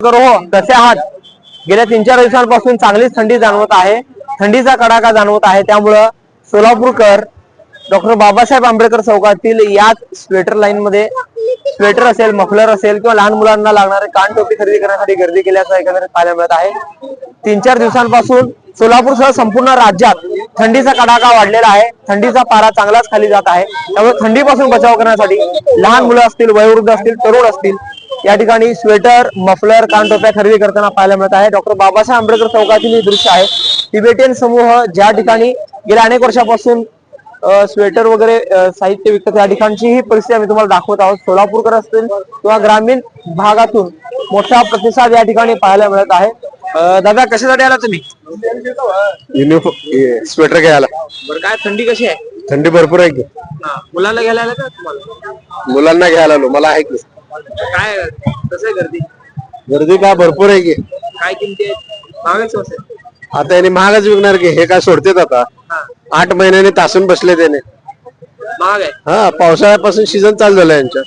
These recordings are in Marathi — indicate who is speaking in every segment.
Speaker 1: हो, कसे आहात? गेल्या 3-4 दिवसांपासून चांगलीच थंडी जाणवत आहे. थंडीचा कडाका जाणवत आहे. त्यामुळं सोलापूरकर डॉक्टर बाबासाहेब आंबेडकर चौकातील याच स्वेटर लाईन मध्ये स्वेटर असेल, मफलर असेल किंवा लहान मुलांना लागणारे कान टोपी खरेदी करण्यासाठी गर्दी केल्याचं एकंदरीत पाहायला मिळत आहे. 3-4 दिवसांपासून सोलापूरसह संपूर्ण राज्यात थंडीचा कडाका वाढलेला आहे. थंडीचा पारा चांगलाच खाली जात आहे. त्यामुळे थंडीपासून बचाव करण्यासाठी लहान मुलं असतील, वयोवृद्ध असतील, तरुण असतील, या ठिकाणी स्वेटर, मफलर, कानटोप्या खरेदी करताना पाहायला मिळत आहे. डॉक्टर बाबासाहेब आंबेडकर चौकातील हे दृश्य आहे. तिबेटियन समूह ज्या ठिकाणी गेल्या अनेक वर्षापासून स्वेटर वगैरे साहित्य विकतात, या ठिकाणची ही परिस्थिती आम्ही तुम्हाला दाखवत आहोत. सोलापूरकर असतील किंवा ग्रामीण भागातून मोठा प्रतिसाद या ठिकाणी पाहायला मिळत आहे. दादा, कशासाठी आला तुम्ही?
Speaker 2: युनिफॉर्म स्वेटर घ्यायला.
Speaker 1: बरं, काय थंडी कशी आहे?
Speaker 2: थंडी भरपूर आहे की.
Speaker 1: मुलांना घ्यायला आलं का तुम्हाला?
Speaker 2: मुलांना घ्यायला आलो, मला आहे की.
Speaker 1: काय कसं आहे गर्दी?
Speaker 2: गर्दी काय भरपूर आहे की.
Speaker 1: काय किमती आहेत? महागच स्वस्त आहे?
Speaker 2: आता याने महागच विकणार की. हे काय सोडतेत आता? 8 महिन्याने तासून बसले त्याने.
Speaker 1: महाग आहे.
Speaker 2: हा, पावसाळ्यापासून सीझन चालू झाला यांच्या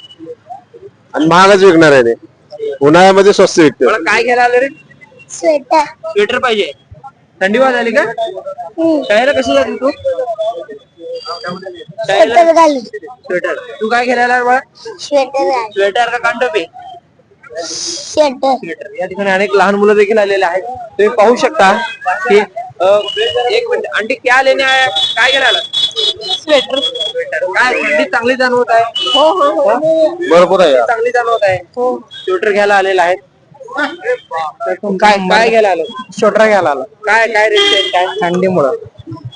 Speaker 2: आणि महागच विकणार आहे. उन्हाळ्यामध्ये स्वस्त विकते.
Speaker 1: मला काय घ्यायला आलं रे?
Speaker 3: स्वेटर.
Speaker 1: स्वेटर पाहिजे. थंडी वाज आली का? शाळेला कसं जाते तू?
Speaker 3: स्वेटर घालू.
Speaker 1: स्वेटर. तू काय घ्यायला आला बाळा?
Speaker 3: स्वेटर घालू.
Speaker 1: स्वेटर का कानटोपी?
Speaker 3: स्वेटर.
Speaker 1: स्वेटर. या ठिकाणी अनेक लहान मुलं देखील आलेले आहेत. तुम्ही पाहू शकता की एक मिनिट, आंटी क्या लेने आया? काय घ्यायला आला?
Speaker 3: स्वेटर.
Speaker 1: स्वेटर. काय थंडी चांगली जाणवत आहे?
Speaker 3: हो हो हो.
Speaker 2: भरपूर आहे.
Speaker 1: चांगली जाणवत आहे. स्वेटर घ्यायला आलेला आहे. काय काय घ्यायला आलो?
Speaker 4: स्वेटर घ्यायला आला.
Speaker 1: काय काय रेट आहे? काय
Speaker 4: थंडीमुळं.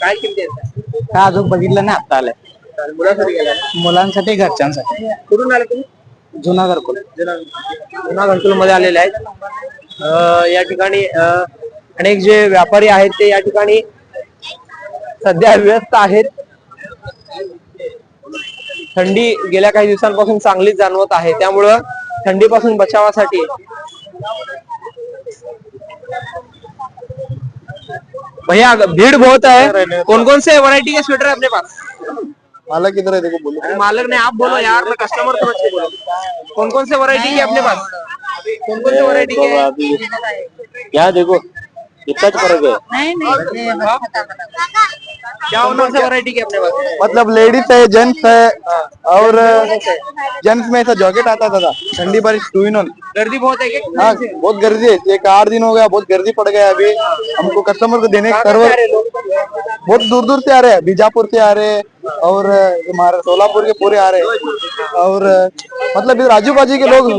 Speaker 1: काय किमती आहेत?
Speaker 4: काय अजून बघितलं नाही, आता आलंय.
Speaker 1: मुलासाठी गेला?
Speaker 4: मुलांसाठी, घरच्यांसाठी.
Speaker 1: कुठून आले तुम्ही?
Speaker 4: जुना घरकुल.
Speaker 1: जुना घरकुल मध्ये आलेले आहेत. या ठिकाणी अनेक जे व्यापारी आहेत ते या ठिकाणी सध्या व्यस्त आहेत. थंडी गेल्या काही दिवसांपासून चांगलीच जाणवत आहे. त्यामुळं थंडीपासून बचावासाठी भैया भीड़ बहुत है. कौन कौन से वैरायटी के स्वेटर है अपने पास?
Speaker 2: मालक इधर है, देखो बोलो.
Speaker 1: मालक ने आप बोलो यार, मैं कस्टमर समझ के बोलो. कौन कौन से वैरायटी के अपने पास? कौन कौन से वैरायटी के?
Speaker 2: क्या देखो, इतना फर्क है.
Speaker 1: क्या कौन से वैरायटी के अपने पास?
Speaker 2: मतलब लेडीज है, जेंट्स है, और जेंट्स में ऐसा जैकेट आता था ठंडी बारिश 2 in 1.
Speaker 1: गर्दी बहुत है क्या?
Speaker 2: हाँ, बहुत गर्दी है. एक 8 दिन हो गया, बहुत गर्दी पड़ गया. अभी हमको कस्टमर को देने सर्वर बहुत दूर दूर से आ रहे हैं. बीजापुर से आ रहे हैं और हमारे सोलापुर के पूरे आ रहे हैं. और मतलब इधर आजू बाजू के लोग.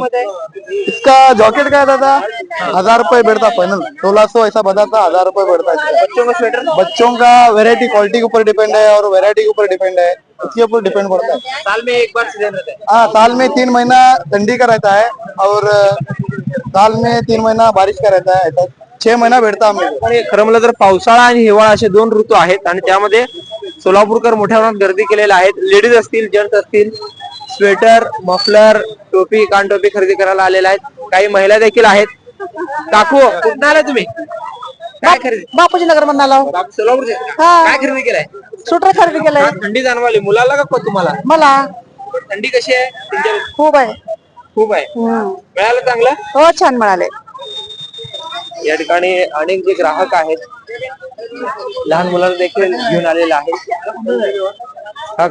Speaker 2: इसका जैकेट का था 1000 रुपए बैठता फाइनल. 1600 ऐसा बताता, 1000 रुपए बैठता है.
Speaker 1: बच्चों का स्वेटर?
Speaker 2: बच्चों का वेरायटी क्वालिटी के ऊपर डिपेंड है और वेरायटी के ऊपर डिपेंड है. इसके ऊपर डिपेंड पड़ता है.
Speaker 1: साल में एक बार सीजन रहता है?
Speaker 2: हाँ, साल में 3 महीना ठंडी का रहता है और साल में 3 महीना बारिश का रहता है. ऐसा 6 महीना भेटता हमें.
Speaker 1: आणि खरं म्हणलं तर पावसाळा आणि हिवाळा असे 2 ऋतू आहेत आणि त्यामध्ये सोलापूरकर मोठ्या प्रमाणात गर्दी केलेल्या आहेत. लेडीज असतील, जेंट्स असतील, स्वेटर, मफलर, टोपी, कानटोपी खरेदी करायला आलेल्या आहेत. काही महिला देखील आहेत. काकू, कुठून आलाय तुम्ही? काय खरेदी?
Speaker 4: बापूजी नगर मधून आला.
Speaker 1: सोलापूरचे? काय खरेदी केलाय?
Speaker 4: स्वेटर खरेदी केलंय.
Speaker 1: थंडी जाणवाली मुलाला का तुम्हाला?
Speaker 4: मला.
Speaker 1: थंडी कशी आहे तुमच्या?
Speaker 4: खूप आहे.
Speaker 1: खूप आहे. मिळालं चांगलं?
Speaker 4: हो, छान मिळाले.
Speaker 1: या ठिकाणी अनेक जे ग्राहक आहेत, लहान मुलांना देखील घेऊन आलेले आहेत.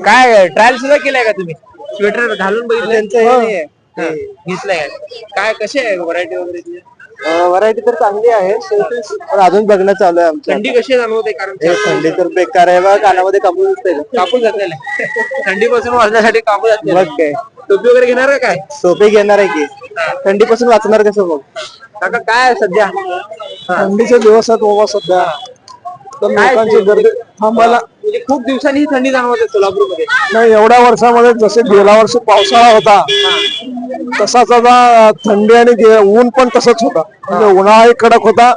Speaker 1: काय ट्रायल सुद्धा केलाय का तुम्ही? स्वेटर घालून बघितलं? घेतलंय. काय कशी आहे व्हरायटी वगैरे?
Speaker 2: व्हरायटी तर चांगली आहे, पण अजून बघणं चालू आहे आमचं.
Speaker 1: थंडी कशी जाणवते? कारण
Speaker 2: थंडी तर बेकार आहे बा. कानामध्ये कापूस दिसतंय.
Speaker 1: कापूस घातलेला आहे. थंडीपासून वाचण्यासाठी कापूस घातलेला
Speaker 2: मग काय,
Speaker 1: टोपी वगैरे घेणार का काय?
Speaker 2: सोपे घेणार आहे की. थंडीपासून वाचणार कसं मग?
Speaker 1: काका काय आहे सध्या?
Speaker 2: थंडीचे दिवस आहेत बाबा सध्या. तर लोकांची गर्दी थांबायला.
Speaker 1: म्हणजे खूप दिवसांनी ही थंडी जाणवते सोलापूरमध्ये.
Speaker 2: नाही, एवढ्या वर्षामध्ये जसे गेल्या वर्षी पावसाळा होता तसाच आता थंडी आणि ऊन पण तसंच होता. म्हणजे उन्हाळा एक कडक होता,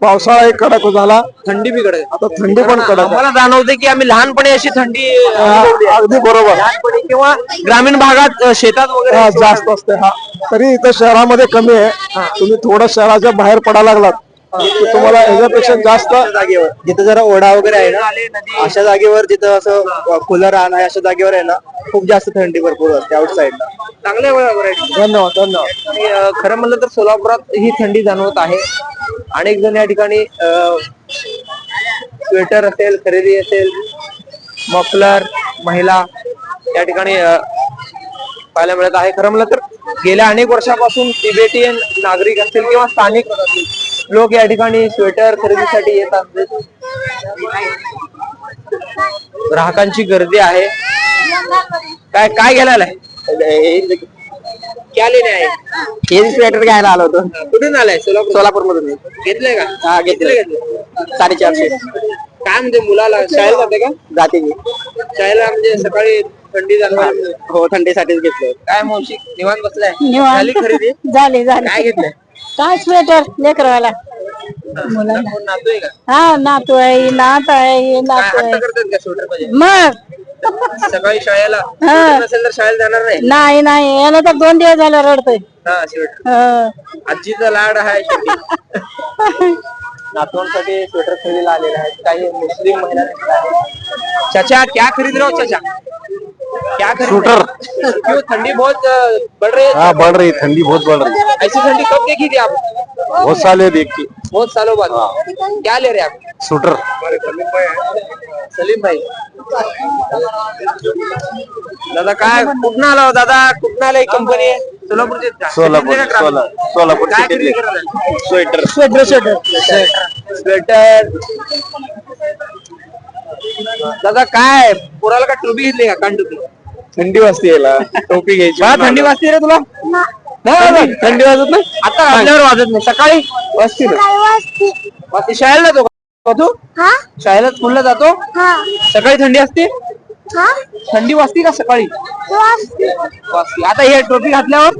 Speaker 2: पावसाळा एक कडक झाला,
Speaker 1: थंडी बिघडते.
Speaker 2: आता थंडी पण कडक आहे.
Speaker 1: मला जाणवते की आम्ही लहानपणी अशी थंडी
Speaker 2: अगदी बरोबर.
Speaker 1: लहानपणी किंवा ग्रामीण भागात शेतात वगैरे
Speaker 2: जास्त असते. हा, तरी इथं शहरामध्ये कमी आहे. तुम्ही थोडं शहराच्या बाहेर पडायला लागलात की तुम्हाला ह्याच्यापेक्षा जास्त
Speaker 4: जागेवर जिथे जरा ओढा वगैरे आहे ना, अशा जागेवर जिथं असं खुलं रान आहे, अशा जागेवर आहे ना, खूप जास्त थंडी भरपूर असते आउटसाईडला.
Speaker 1: चांगल्या व्हरायटी.
Speaker 2: धन्यवाद धन्यवाद.
Speaker 1: आणि खरं म्हणलं तर सोलापुरात ही थंडी जाणवत आहे. अनेक जण या ठिकाणी स्वेटर असेल, खरेदी असेल, मफलर, महिला या ठिकाणी पाहायला मिळत आहे. खरं म्हणलं तर गेल्या अनेक वर्षापासून तिबेटियन नागरिक असतील किंवा स्थानिक लोक या ठिकाणी स्वेटर खरेदीसाठी येत असतील. ग्राहकांची गर्दी आहे. काय काय घ्यायला आलाय? क्या लेणे आहे?
Speaker 4: हे स्वेटर घ्यायला आलो होतो.
Speaker 1: कुठून आलाय?
Speaker 4: सोलापूर मधून.
Speaker 1: घेतलंय का?
Speaker 4: हा, घेतलंय.
Speaker 1: घेतलं.
Speaker 4: 450.
Speaker 1: काय म्हणजे मुलाला शाळेला जाते का?
Speaker 4: जाते मी.
Speaker 1: शाळेला म्हणजे सकाळी थंडी जाणवायला
Speaker 4: हो, थंडीसाठीच घेतलंय.
Speaker 1: काय मावशी निवांत बसलाय?
Speaker 3: निवांत.
Speaker 1: झाली खरेदी?
Speaker 3: झाले
Speaker 1: काय घेतलंय?
Speaker 3: काय स्वेटर लेकरवाला
Speaker 1: मुलांना कोण नातू आहे का?
Speaker 3: हा नातू आहे नात आहे
Speaker 1: काय
Speaker 3: नातू
Speaker 1: हट्ट
Speaker 3: आहे
Speaker 1: करतात का स्वेटर पाहिजे?
Speaker 3: मग
Speaker 1: सकाळी शाळेला
Speaker 3: हा.
Speaker 1: स्वेटर नसेल तर शाळेला जाणार नाही.
Speaker 3: नाही नाही याला तर 2 दिवस झाले रडतोय
Speaker 1: हा स्वेटर
Speaker 3: हं.
Speaker 1: आजीचा लाड आहे शेवटी. नातवांसाठी स्वेटर खरेदीला आलेले आहेत. काही मुस्लिम महिला देखील आहेत. चाचा क्या खरीद रहे हो चाचा? क्या खरीद
Speaker 2: स्वेटर.
Speaker 1: क्यों? ठंडी बहुत बढ़ रही है.
Speaker 2: हाँ बढ़ रही, ठंडी बहुत बढ़ रही है.
Speaker 1: ऐसी ठंडी कब देखी थी आप?
Speaker 2: बहुत साल देख के.
Speaker 1: बहुत सालों बाद. क्या ले रहे हैं आप?
Speaker 2: स्वेटर.
Speaker 1: सलीम भाई. दादा काय कुठं आला हो दादा? कुठं आलाय कंपनी आहे? सोलापूरचे का?
Speaker 2: सोलापूर
Speaker 1: किती का ग्राहक?
Speaker 2: सोलापूर
Speaker 1: काय खरेदी करत आहे?
Speaker 2: स्वेटर.
Speaker 1: स्वेटर. दादा काय पोराला का टोपी घेतली का? कान टोपी?
Speaker 2: थंडी वाजते याला, टोपी घ्यायची.
Speaker 1: मला थंडी वाजते रे तुला? नाही थंडी वाजत नाही. आता घातल्यावर वाजत नाही. सकाळी वाजते ना. वाजते. शाळेला जातो का तू? शाळेला स्कूलला जातो? सकाळी थंडी असते? थंडी वाजते का सकाळी? वाजते. आता हे टोपी घातल्यावर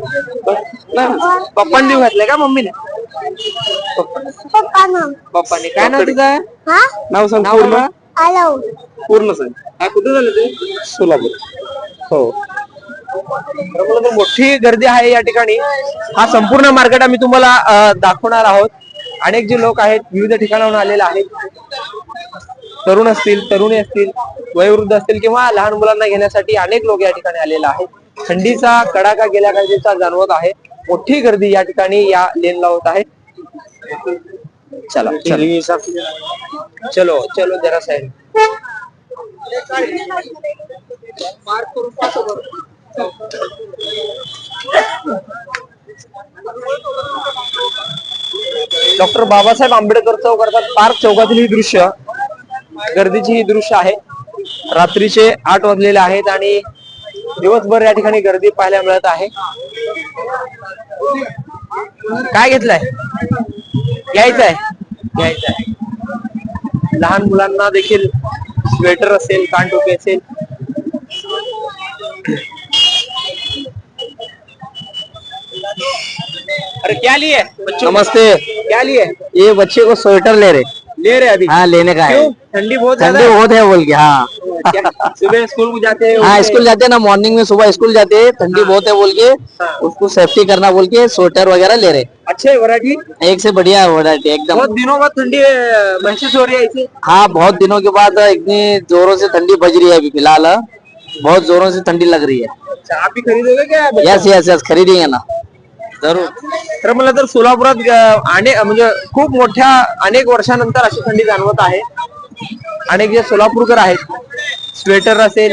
Speaker 1: पप्पांनी देऊ घातलंय का मम्मीने? पप्पाने. काय नाव तुझं?
Speaker 2: नाव सांग
Speaker 1: नाव
Speaker 2: पूर्ण.
Speaker 1: पूर्ण सांग. काय कुठे झालं ते?
Speaker 2: सोलापूर. हो.
Speaker 1: तर मला तर मोठी गर्दी आहे या ठिकाणी. हा संपूर्ण मार्केट आम्ही तुम्हाला दाखवणार आहोत. अनेक जे लोक आहेत विविध ठिकाणाहून आलेले आहेत. तरुण असतील, तरुणी असतील, वयोवृद्ध असतील किंवा लहान मुलांना घेण्यासाठी अनेक लोक या ठिकाणी आलेले आहेत. थंडीचा कडाका गेल्या काही दिवसात जाणवत आहे. मोठी गर्दी या ठिकाणी या लेनला होत आहे. चला चलो चलो जरा साईड. डॉक्टर बाबासाहेब आंबेडकर चौक अर्थात पार्क चौकातील ही दृश्य, गर्दीची ही दृश्य आहे. रात्रीचे 8 वाजलेले आहेत आणि दिवसभर या ठिकाणी गर्दी पाहायला मिळत आहे. काय घेतलंय? घ्यायचंय. लहान मुलांना देखील स्वेटर असेल, कानटोपी असेल. अरे क्या लिए बच्चों?
Speaker 2: नमस्ते.
Speaker 1: क्या लिए?
Speaker 2: ये बच्चे को स्वेटर ले रहे
Speaker 1: अभी?
Speaker 2: हाँ, लेने का है.
Speaker 1: क्यों? ठंडी बहुत ज्यादा
Speaker 2: ठंडी
Speaker 1: है।
Speaker 2: बहुत है बोल के. हाँ
Speaker 1: क्या? सुबह स्कूल को जाते हैं?
Speaker 2: हाँ, स्कूल जाते हैं ना, मॉर्निंग में सुबह स्कूल जाते हैं, ठंडी बहुत है बोल के उसको सेफ्टी करना बोल के स्वेटर वगैरह ले रहे.
Speaker 1: अच्छे वैरायटी.
Speaker 2: एक से बढ़िया वैरायटी एकदम.
Speaker 1: बहुत दिनों बाद ठंडी महसूस हो रही है इसे.
Speaker 2: हाँ, बहुत दिनों के बाद इतनी जोरों से ठंडी बज रही है अभी फिलहाल. बहुत जोरों से ठंडी लग रही है.
Speaker 1: अच्छा, आप भी खरीदोगे क्या?
Speaker 2: यस यस यस, खरीदेंगे ना
Speaker 1: जरूर. तर मला तर सोलापुरात म्हणजे खूप मोठ्या अनेक वर्षानंतर अशी थंडी जाणवत आहे. अनेक जे सोलापूरकर आहेत, स्वेटर असेल,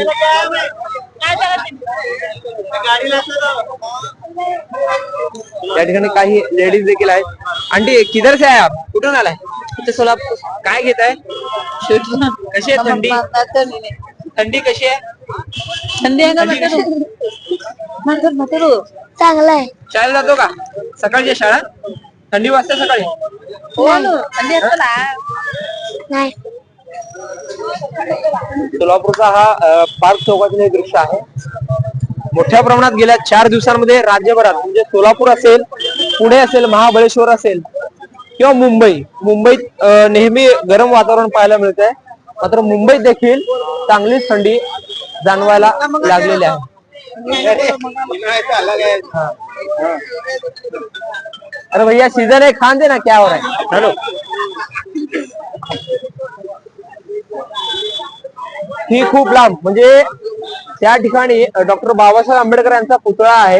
Speaker 1: या ठिकाणी काही लेडीज देखील आहेत. आंटी किधर से आहे आप? कुठून आलाय? सोलापूर. काय घेत आहे? कशी आहे थंडी? थंडी कशी आहे?
Speaker 3: थंडी आहे चांगला आहे.
Speaker 1: शाळेला जातो का? सकाळची शाळा? थंडी वाजते सकाळी?
Speaker 3: थंडी असते ना. नाही.
Speaker 1: सोलापूरचा हा पार्क चौकातील हे दृश्य आहे. मोठ्या प्रमाणात गेल्या 4 दिवसांमध्ये राज्यभरात म्हणजे सोलापूर असेल, पुणे असेल, महाबळेश्वर असेल किंवा मुंबईत नेहमी गरम वातावरण पाहायला मिळत आहे. मात्र मुंबईत देखील चांगलीच थंडी जाणवायला लागलेली आहे. अरे भैया सीजन है, खान देना क्या हो रहा है. हेलो. ही खूप लांब म्हणजे त्या ठिकाणी डॉक्टर बाबासाहेब आंबेडकर यांचा पुतळा आहे.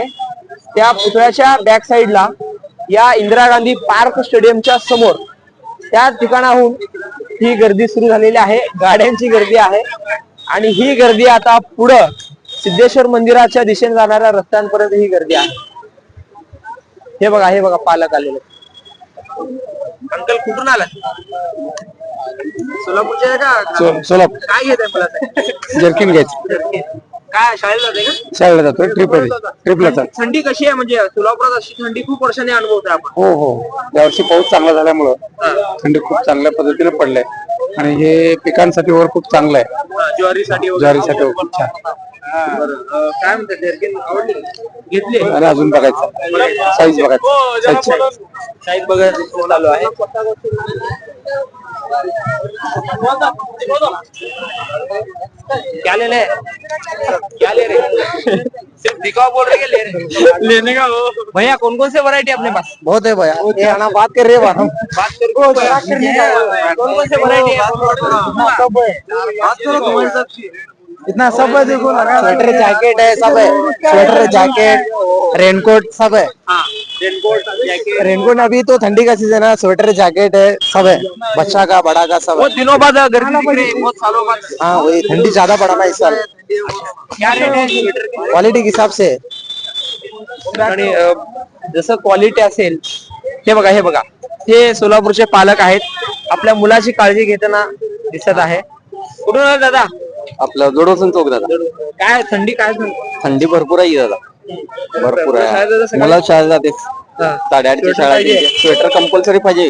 Speaker 1: त्या पुतळ्याच्या बॅक साइडला या इंदिरा गांधी पार्क स्टेडियमच्या समोर त्या ठिकाणाहून ही गर्दी सुरू झालेली आहे. गाड्यांची गर्दी आहे आणि ही गर्दी आता पुढं सिद्धेश्वर मंदिराच्या दिशेने जाणाऱ्या रस्त्यांपर्यंत ही गर्दी आहे. हे बघा पालक आलेले. अंकल कुठून आला? सोलापूरचे आहे का?
Speaker 2: सोलापूर.
Speaker 1: काय घेत आहे मला?
Speaker 2: जर्किन घ्यायचं.
Speaker 1: काय शाळेला जाते का?
Speaker 2: शाळेला जातो ट्रिपला जातो.
Speaker 1: थंडी कशी आहे? म्हणजे सोलापुरात अशी थंडी खूप वर्षांनी अनुभवतोय आपण.
Speaker 2: हो यावर्षी पाऊस चांगला झाल्यामुळं थंडी खूप चांगल्या पद्धतीने पडलाय आणि हे पिकांसाठी वर खूप चांगलं आहे.
Speaker 1: ज्वारीसाठी
Speaker 2: ज्वारीसाठी खूप छान.
Speaker 1: काय म्हणतात? जर्किन आवडली? घेतली
Speaker 2: आणि अजून बघायचं साईज बघायचं
Speaker 1: साईज बघायचं चालू आहे. क्या ले रहे? क्या ले रहे? सिर्फ दिखावा बोल रहे ले रहे? लेने का हो भैया. कौन कौन से वैरायटी अपने पास?
Speaker 2: बहुत है भैया. ना बात कर रहे हैं
Speaker 1: बात कर कौन कौन से वैरायटी है?
Speaker 2: इतना सब है. देखो स्वेटर जैकेट है, सब है. स्वेटर जैकेट रेनकोट सब है.
Speaker 1: Raincoat jacket.
Speaker 2: रेनकोट अभी तो ठंडी का सीजन है. स्वेटर जैकेट है, सब है. बच्चा का बड़ा का सब है.
Speaker 1: बहुत दिनों बाद गर्मी दिख रही है, बहुत सालों बाद.
Speaker 2: हाँ वही ठंडी ज्यादा पड़ा ना इस साल.
Speaker 1: क्या रेट है स्वेटर के?
Speaker 2: क्वालिटी के हिसाब से.
Speaker 1: आणि जसं क्वालिटी असेल हे बघा हे सोलापूरचे पालक आहेत. आपल्या मुलाची काळजी घेताना दिसत आहे. कुठून आला दादा?
Speaker 2: आपलं जोडोसन चौक दादा.
Speaker 1: काय थंडी काय
Speaker 2: थंडी भरपूर आहे दादा. भरपूर आहे. मला शाळेत जाते 8:30ची शाळा आहे. स्वेटर कंपल्सरी पाहिजे.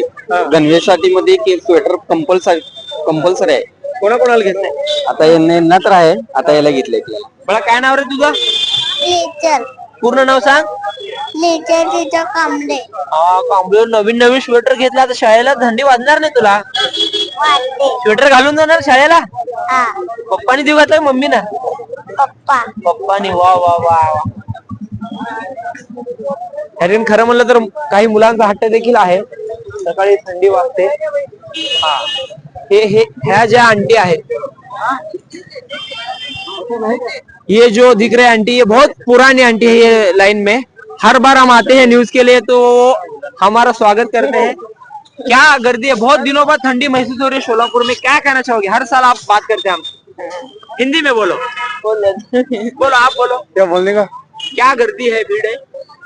Speaker 2: गणवेशासाठी मध्ये स्वेटर कंपल्सरी आहे.
Speaker 1: कोणाकोणाला घेतलंय?
Speaker 2: आता यांना तर आहे. आता याला घेतलंय.
Speaker 1: मला काय नाव रे तुझं?
Speaker 3: टीचर
Speaker 1: पूर्ण नाव सांग.
Speaker 3: टीचर कांबळे.
Speaker 1: कांबळे. नवीन स्वेटर घेतला तर शाळेला थंडी वाजणार नाही तुला? स्वेटर घालून जाणार शाळेला? पप्पानी देऊ घातलाय मम्मी ना? पप्पानी. वा वा वा वा. कारण खरं म्हणलं तर काही मुलांचा हट्ट देखील आहे. सकाळी थंडी वाजते. ह्या ज्या आंटी आहेत, ये जो दिख रहे आंटी, ये बहुत पुरानी आंटी है. ये लाइन में हर बार हम आते हैं न्यूज के लिए तो हमारा स्वागत करते हैं. क्या गर्दी है, बहुत दिनों बाद ठंडी महसूस हो रही है सोलापुर में. क्या कहना चाहोगे? हर साल आप बात करते हैं. हम हिंदी में बोलो. बोलो आप बोलो.
Speaker 2: क्या बोलने का?
Speaker 1: क्या गर्दी है, भीड़ है?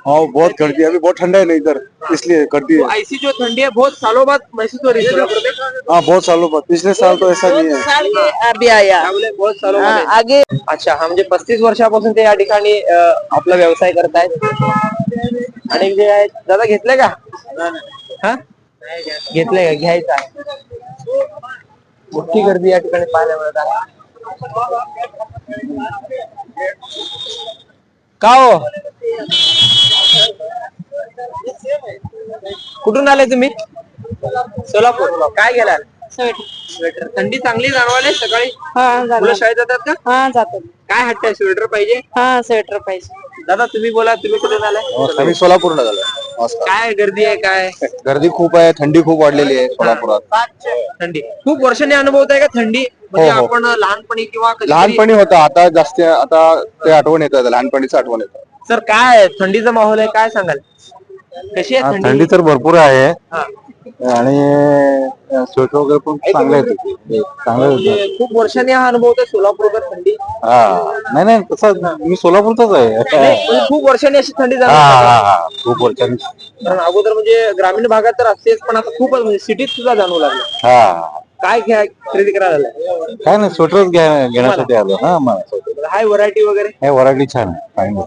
Speaker 2: हाँ बहुत गर्दी है. अभी बहुत ठंडा है ना इधर, इसलिए गर्दी है.
Speaker 1: ऐसी जो ठंडी है बहुत सालों बाद महसूस हो रही है सोलापुर में.
Speaker 2: हाँ बहुत सालों बाद. पिछले साल तो ऐसा नहीं है.
Speaker 3: अभी आया
Speaker 1: बहुत सालों बाद.
Speaker 3: आगे.
Speaker 1: अच्छा, हा म्हणजे 35 वर्षापासून ते या ठिकाणी आपला व्यवसाय करतायत. आणि जे आहेत दादा घेतले का? हा घेतले का? घ्यायचं आहे. मोठी गर्दी या ठिकाणी पाहायला मिळत आहे. का हो? कुठून आले तुम्ही? सोलापूर. काय गेला? स्वेटर. थंडी चांगली जाणवायला सकाळी? मुलं शाळेत जातात का?
Speaker 3: हा जातो.
Speaker 1: काय हट्ट आहे? स्वेटर पाहिजे?
Speaker 3: हा स्वेटर पाहिजे.
Speaker 1: दादा तुम्ही बोला, तुम्ही कुठून आलाय?
Speaker 2: आम्ही सोलापूरला झालो.
Speaker 1: काय गर्दी आहे? काय
Speaker 2: गर्दी खूप आहे. थंडी खूप वाढलेली आहे सोलापुरात.
Speaker 1: थंडी खूप वर्षांनी अनुभवत आहे का थंडी? म्हणजे
Speaker 2: हो.
Speaker 1: आपण लहानपणी किंवा कधीतरी-
Speaker 2: लहानपणी होता, आता जास्त आता ते आठवण येतं. लहानपणीच आठवण येतं.
Speaker 1: सर काय थंडीचा माहोल आहे, काय सांगाल? कशी आहे थंडी?
Speaker 2: थंडी तर भरपूर आहे
Speaker 1: हा.
Speaker 2: आणि स्वेटर वगैरे पण चांगले आहेत. चांगले होते.
Speaker 1: म्हणजे खूप वर्षांनी हा अनुभवत आहे सोलापूरकर थंडी.
Speaker 2: हा नाही तसं मी सोलापूरचाच आहे.
Speaker 1: म्हणजे खूप वर्षांनी अशी थंडी
Speaker 2: हा
Speaker 1: जाणवत
Speaker 2: हा हा खूप वर्षांनी.
Speaker 1: कारण अगोदर म्हणजे ग्रामीण भागात तर असतेच, पण आता खूपच म्हणजे सिटीत सुद्धा जाणवू लागलं.
Speaker 2: हा
Speaker 1: काय खरेदी करायला आलाय?
Speaker 2: काय नाही स्वेटरच घेण्यासाठी आलो. हा मला
Speaker 1: हाय व्हरायटी वगैरे?
Speaker 2: हे व्हरायटी छान आहे. चांगली.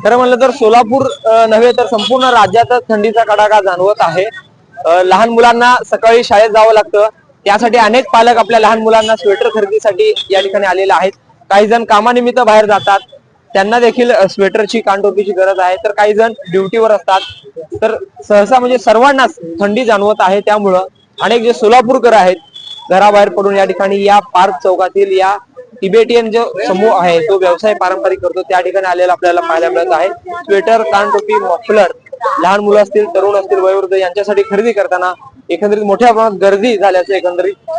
Speaker 1: खरं म्हणलं तर सोलापूर नव्हे तर संपूर्ण राज्यातच थंडीचा कडाका जाणवत आहे. लहान मुलांना सकाळी शाळेत जावं लागतं, त्यासाठी अनेक पालक आपल्या लहान मुलांना स्वेटर खरेदीसाठी या ठिकाणी आलेले आहेत. काही जण कामानिमित्त बाहेर जातात, त्यांना देखील स्वेटरची कानटोपीची गरज आहे. तर काही जण ड्युटीवर असतात. तर सहसा म्हणजे सर्वांनाच थंडी जाणवत आहे. त्यामुळं अनेक जे सोलापूरकर आहेत घराबाहेर पडून या ठिकाणी या पार्क चौकातील या तिबेटियन जो समूह आहे तो व्यवसाय पारंपरिक करतो त्या ठिकाणी आलेला आपल्याला पाहायला मिळत आहे. स्वेटर, कानटोपी, मफलर लहान मुलं असतील, तरुण असतील, वयोवृद्ध यांच्यासाठी खरेदी करताना एकंदरीत मोठ्या प्रमाणात गर्दी झाल्याचं एकंदरीत